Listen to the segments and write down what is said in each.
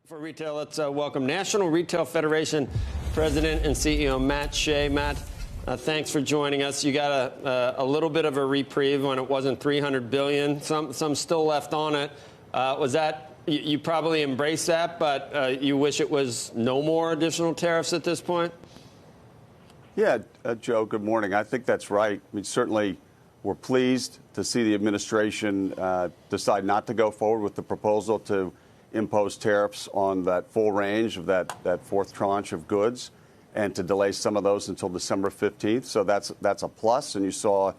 For retail, let's welcome National Retail Federation President and CEO Matt Shay. Matt, thanks for joining us. You got a little bit of a reprieve when it wasn't $300 billion. Some still left on it. Was that you probably embrace that, but you wish it was no more additional tariffs at this point? Yeah, Joe. Good morning. I think that's right. I mean, certainly, we're pleased to see the administration decide not to go forward with the proposal to impose tariffs on that full range of that fourth tranche of goods and to delay some of those until December 15th. So that's a plus. And you saw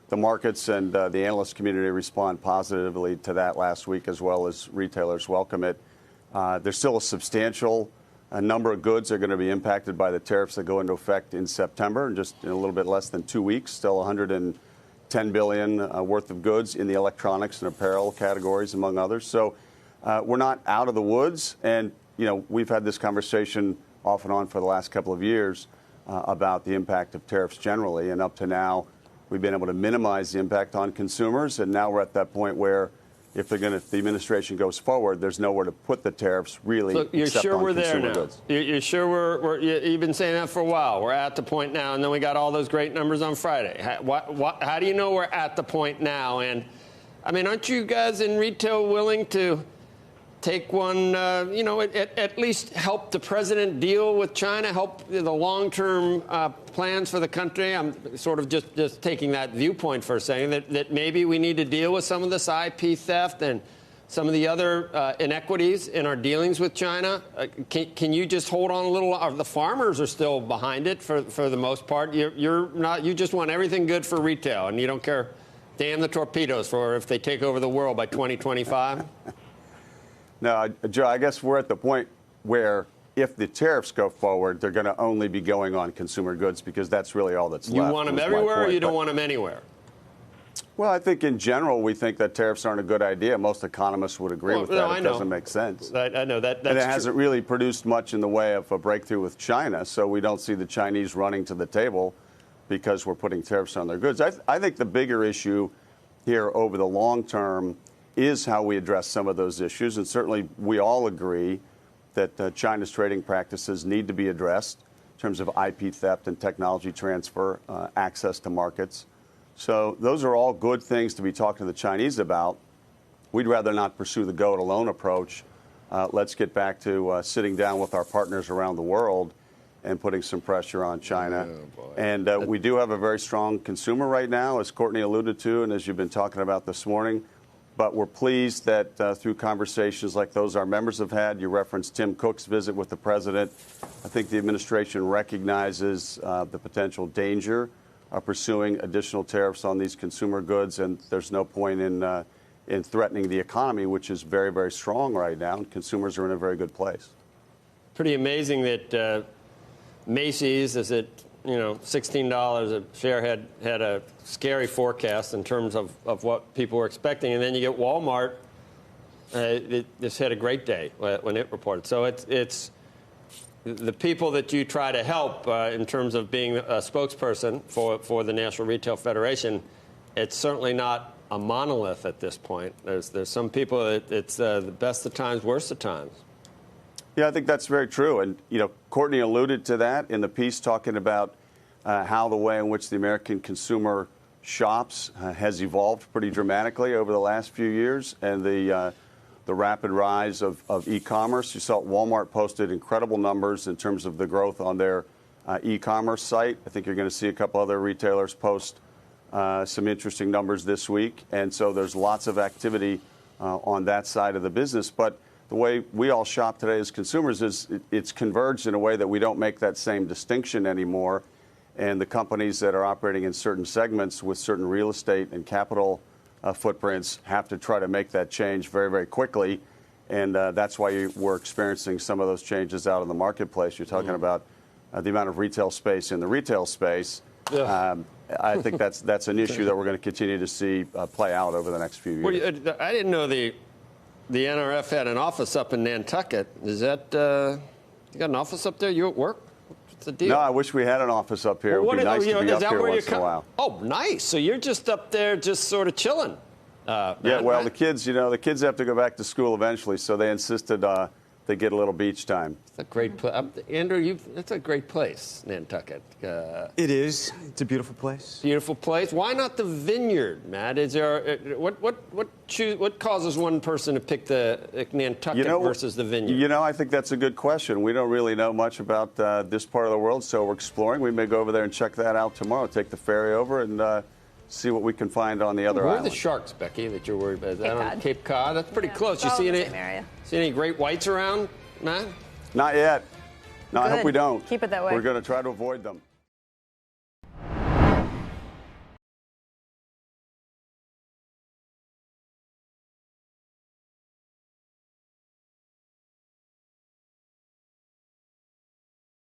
the markets and the analyst community respond positively to that last week, as well as retailers welcome it. There's still a substantial number of goods that are going to be impacted by the tariffs that go into effect in September, and just in a little bit less than 2 weeks. Still $110 billion worth of goods in the electronics and apparel categories, among others. So we're not out of the woods, and we've had this conversation off and on for the last couple of years about the impact of tariffs generally, and up to now we've been able to minimize the impact on consumers, and now we're at that point where if the administration goes forward, there's nowhere to put the tariffs really. Look, you're except sure on we're there now? goods. You're sure you've been saying that for a while. We're at the point now, and then we got all those great numbers on Friday. How do you know we're at the point now? And I mean, aren't you guys in retail willing to take one, at least help the president deal with China, help the long-term plans for the country? I'm sort of just taking that viewpoint for a second, that maybe we need to deal with some of this IP theft and some of the other inequities in our dealings with China. Can you just hold on a little? The farmers are still behind it for the most part. You're not. You just want everything good for retail, and you don't care. Damn the torpedoes for if they take over the world by 2025. No, Joe, I guess we're at the point where if the tariffs go forward, they're going to only be going on consumer goods because that's really all that's left. You want them everywhere or you don't want them anywhere? Well, I think in general, we think that tariffs aren't a good idea. Most economists would agree with that. It doesn't make sense. I know that. And it hasn't really produced much in the way of a breakthrough with China. So we don't see the Chinese running to the table because we're putting tariffs on their goods. I think the bigger issue here over the long term is how we address some of those issues. And certainly we all agree that China's trading practices need to be addressed in terms of IP theft and technology transfer, access to markets. So those are all good things to be talking to the Chinese about. We'd rather not pursue the go-it-alone approach. Let's get back to sitting down with our partners around the world and putting some pressure on China. And we do have a very strong consumer right now, as Courtney alluded to, and as you've been talking about this morning. But we're pleased that through conversations like those our members have had, you referenced Tim Cook's visit with the president, I think the administration recognizes the potential danger of pursuing additional tariffs on these consumer goods, and there's no point in threatening the economy, which is very, very strong right now, and consumers are in a very good place. Pretty amazing that Macy's is at $16 a share had a scary forecast in terms of what people were expecting. And then you get Walmart. It just had a great day when it reported. So it's the people that you try to help in terms of being a spokesperson for the National Retail Federation. It's certainly not a monolith at this point. There's some people that it's the best of times, worst of times. Yeah, I think that's very true. And, Courtney alluded to that in the piece, talking about how the way in which the American consumer shops has evolved pretty dramatically over the last few years, and the rapid rise of e-commerce. You saw Walmart posted incredible numbers in terms of the growth on their e-commerce site. I think you're going to see a couple other retailers post some interesting numbers this week. And so there's lots of activity on that side of the business. But the way we all shop today as consumers is it's converged in a way that we don't make that same distinction anymore. And the companies that are operating in certain segments with certain real estate and capital footprints have to try to make that change very, very quickly. And that's why we're experiencing some of those changes out in the marketplace. You're talking about the amount of retail space in the retail space. I think that's an issue that we're going to continue to see play out over the next few years. Well, I didn't know the NRF had an office up in Nantucket. Is that you got an office up there? You at work? What's the deal? No, I wish we had an office up here. It would be nice to be up here once in a while. Oh, nice. So you're just up there, just sort of chilling. Yeah. Well, right? The kids have to go back to school eventually, so they insisted they get a little beach time. It's a great place. Andrew, it's a great place, Nantucket. It is. It's a beautiful place. Beautiful place. Why not the vineyard, Matt? Is there what causes one person to pick the Nantucket versus the vineyard? I think that's a good question. We don't really know much about this part of the world, so we're exploring. We may go over there and check that out tomorrow. Take the ferry over and see what we can find on the other Where islands. are the sharks, Becky, that you're worried about? Is that Cape on Cod. Cape Cod? That's pretty close. You see any great whites around, Matt? Not yet. No, I hope Good. we don't. Keep it that way. We're going to try to avoid them.